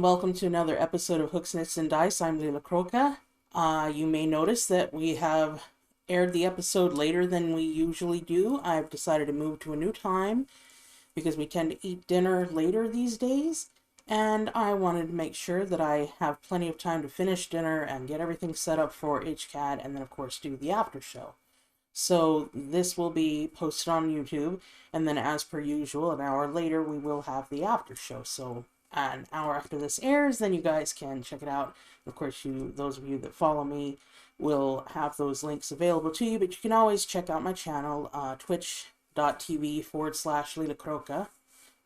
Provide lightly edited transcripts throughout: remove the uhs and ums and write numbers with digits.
and welcome to another episode of Hooks, Knits, and Dice. I'm Leila Croca. You may notice that we have aired the episode later than we usually do. I've decided to move to a new time because we tend to eat dinner later these days, and I wanted to make sure that I have plenty of time to finish dinner and get everything set up for HKAD, and then of course do the after show. So this will be posted on YouTube, and then as per usual, an hour later we will have the after show. So an hour after this airs, then you guys can check it out. Of course, those of you that follow me will have those links available to you, but you can always check out my channel, twitch.tv/Leila Croca.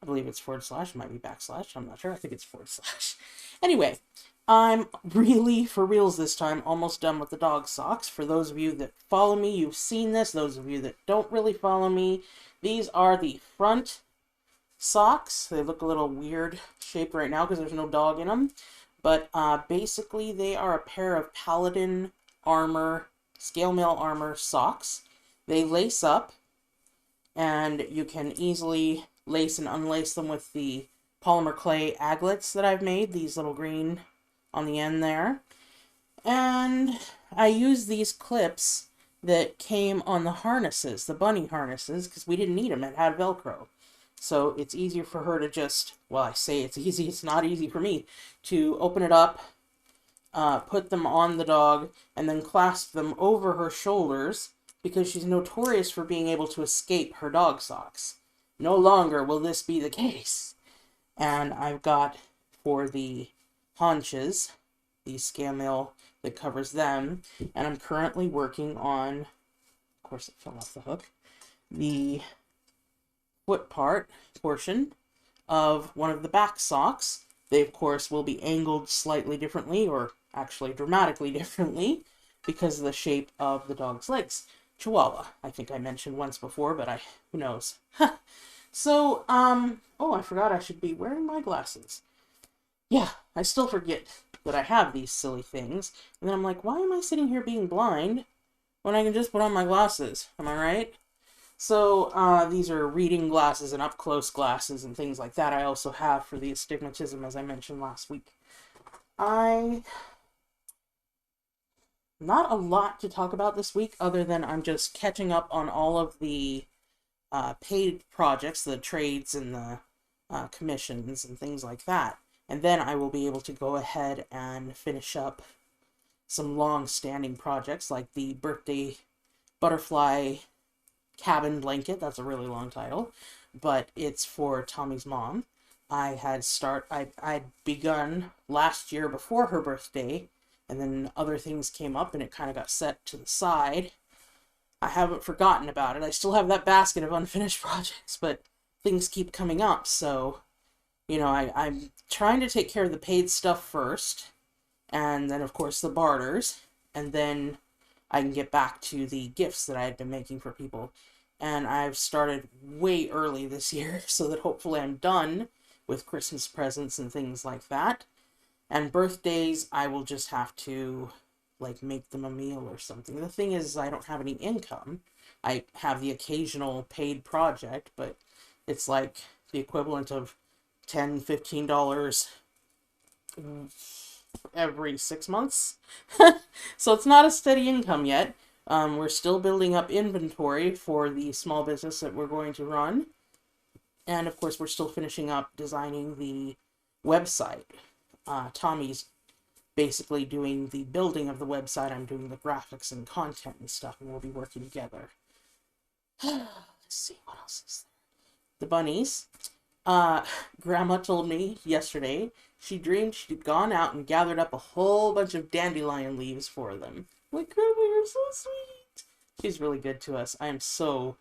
I believe it's /, it might be backslash, I'm not sure, I think it's /. Anyway, I'm really, for reals this time, almost done with the dog socks. For those of you that follow me, you've seen this. Those of you that don't really follow me, these are the front socks. They look a little weird shaped right now because there's no dog in them. But basically, they are a pair of Paladin armor, scale mail armor socks. They lace up, and you can easily lace and unlace them with the polymer clay aglets that I've made, these little green on the end there. And I use these clips that came on the harnesses, the bunny harnesses, because we didn't need them. It had Velcro. So it's easier for her to just, well, I say it's easy, it's not easy for me, to open it up, put them on the dog, and then clasp them over her shoulders, because she's notorious for being able to escape her dog socks. No longer will this be the case. And I've got, for the haunches, the scale mail that covers them, and I'm currently working on, of course it fell off the hook, the foot portion of one of the back socks. They of course will be angled slightly differently, or actually dramatically differently, because of the shape of the dog's legs. Chihuahua, I think I mentioned once before, but who knows. So, oh, I forgot I should be wearing my glasses. Yeah, I still forget that I have these silly things. And then I'm like, why am I sitting here being blind when I can just put on my glasses? Am I right? So, these are reading glasses and up-close glasses and things like that I also have for the astigmatism, as I mentioned last week. Not a lot to talk about this week, other than I'm just catching up on all of the paid projects, the trades and the commissions and things like that. And then I will be able to go ahead and finish up some long-standing projects, like the birthday butterfly cabin blanket. That's a really long title, but it's for Tommy's mom. I'd begun last year before her birthday, and then other things came up and it kind of got set to the side. I haven't forgotten about it. I still have that basket of unfinished projects, but things keep coming up, so, you know, I'm trying to take care of the paid stuff first, and then, of course, the barters, and then I can get back to the gifts that I had been making for people. And I've started way early this year, so that hopefully I'm done with Christmas presents and things like that. And birthdays, I will just have to, like, make them a meal or something. The thing is, I don't have any income. I have the occasional paid project, but it's like the equivalent of $10, $15 every 6 months. So it's not a steady income yet. We're still building up inventory for the small business that we're going to run. And of course, we're still finishing up designing the website. Tommy's basically doing the building of the website. I'm doing the graphics and content and stuff, and we'll be working together. Let's see, what else is there? The bunnies. Grandma told me yesterday she dreamed she'd gone out and gathered up a whole bunch of dandelion leaves for them. Like, Grandma, you're so sweet. She's really good to us. I am so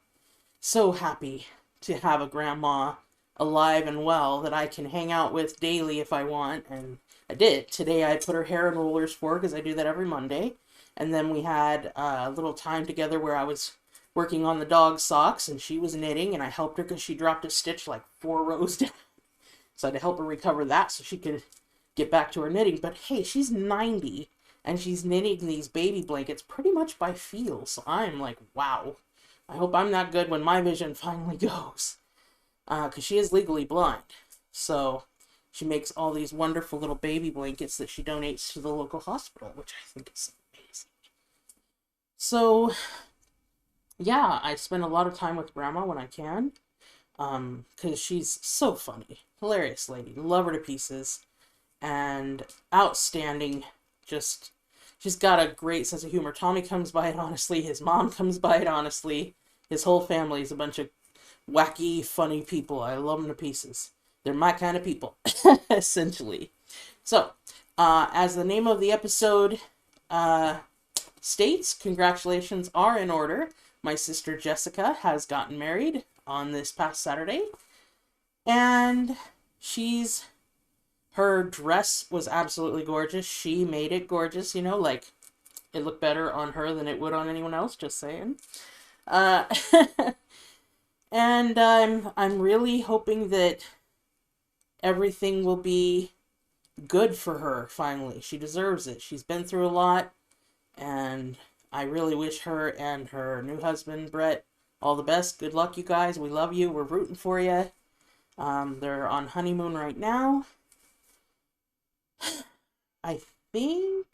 happy to have a grandma alive and well that I can hang out with daily if I want, and I did. Today I put her hair in rollers for her, because I do that every Monday. And then we had a little time together where I was working on the dog socks, and she was knitting, and I helped her because she dropped a stitch like 4 rows down. So I had to help her recover that so she could get back to her knitting. But hey, she's 90, and she's knitting these baby blankets pretty much by feel. So I'm like, wow. I hope I'm not good when my vision finally goes. Because she is legally blind. So she makes all these wonderful little baby blankets that she donates to the local hospital, which I think is amazing. So, yeah, I spend a lot of time with Grandma when I can, because she's so funny. Hilarious lady. Love her to pieces. And outstanding. Just, she's got a great sense of humor. Tommy comes by it honestly. His mom comes by it honestly. His whole family is a bunch of wacky, funny people. I love them to pieces. They're my kind of people, essentially. So, as the name of the episode states, congratulations are in order. My sister Jessica has gotten married on this past Saturday. And her dress was absolutely gorgeous. She made it gorgeous, you know, like, it looked better on her than it would on anyone else, just saying. And I'm really hoping that everything will be good for her, finally. She deserves it. She's been through a lot, and I really wish her and her new husband, Brett, all the best. Good luck, you guys. We love you. We're rooting for you. They're on honeymoon right now. I think...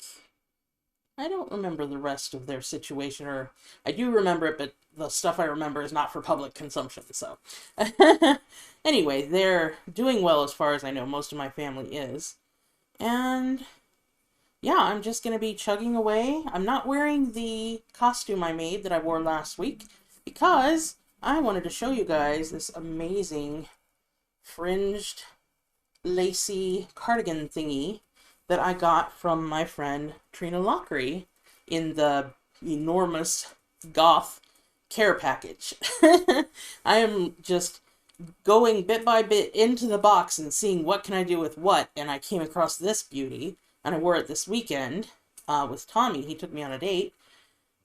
I don't remember the rest of their situation, or I do remember it, but the stuff I remember is not for public consumption, so. Anyway, they're doing well as far as I know. Most of my family is. And yeah, I'm just going to be chugging away. I'm not wearing the costume I made that I wore last week because I wanted to show you guys this amazing fringed, lacy cardigan thingy that I got from my friend Trina Lockery in the enormous goth care package. I am just going bit by bit into the box and seeing what can I do with what, and I came across this beauty, and I wore it this weekend with Tommy. He took me on a date,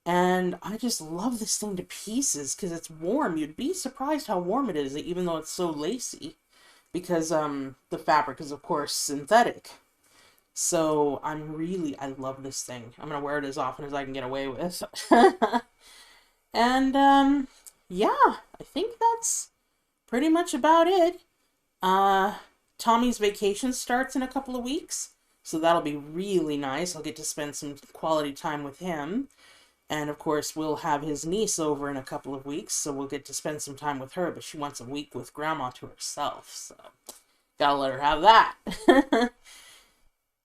and I just love this thing to pieces because it's warm. You'd be surprised how warm it is, even though it's so lacy, because the fabric is, of course, synthetic. So I love this thing. I'm going to wear it as often as I can get away with. And, yeah, I think that's pretty much about it. Tommy's vacation starts in a couple of weeks, so that'll be really nice. I'll get to spend some quality time with him. And, of course, we'll have his niece over in a couple of weeks, so we'll get to spend some time with her, but she wants a week with Grandma to herself, so gotta let her have that.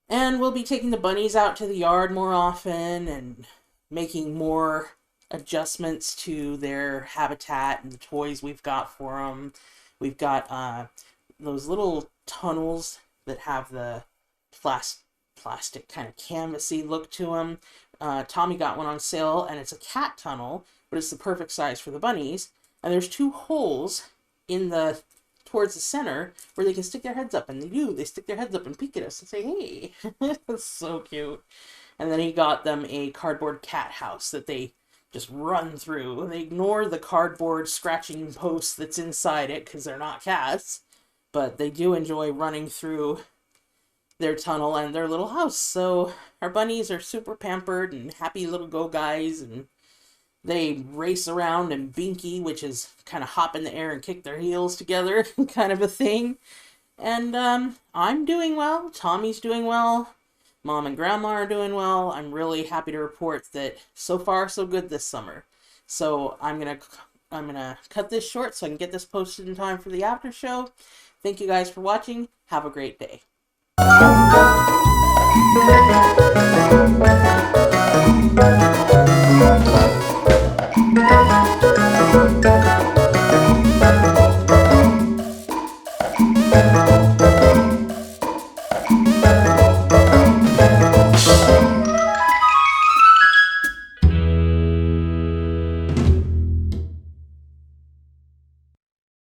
And we'll be taking the bunnies out to the yard more often and making more adjustments to their habitat and the toys we've got for them. We've got those little tunnels that have the plastic kind of canvasy look to them. Tommy got one on sale, and it's a cat tunnel, but it's the perfect size for the bunnies. And there's 2 holes in towards the center where they can stick their heads up, and they stick their heads up and peek at us and say, hey. It's so cute. And then he got them a cardboard cat house that they just run through. They ignore the cardboard scratching post that's inside it because they're not cats, but they do enjoy running through their tunnel and their little house. So our bunnies are super pampered and happy little go guys, and they race around and binky, which is kind of hop in the air and kick their heels together kind of a thing. And I'm doing well. Tommy's doing well. Mom and Grandma are doing well. I'm really happy to report that so far so good this summer. So I'm gonna cut this short so I can get this posted in time for the after show. Thank you guys for watching. Have a great day.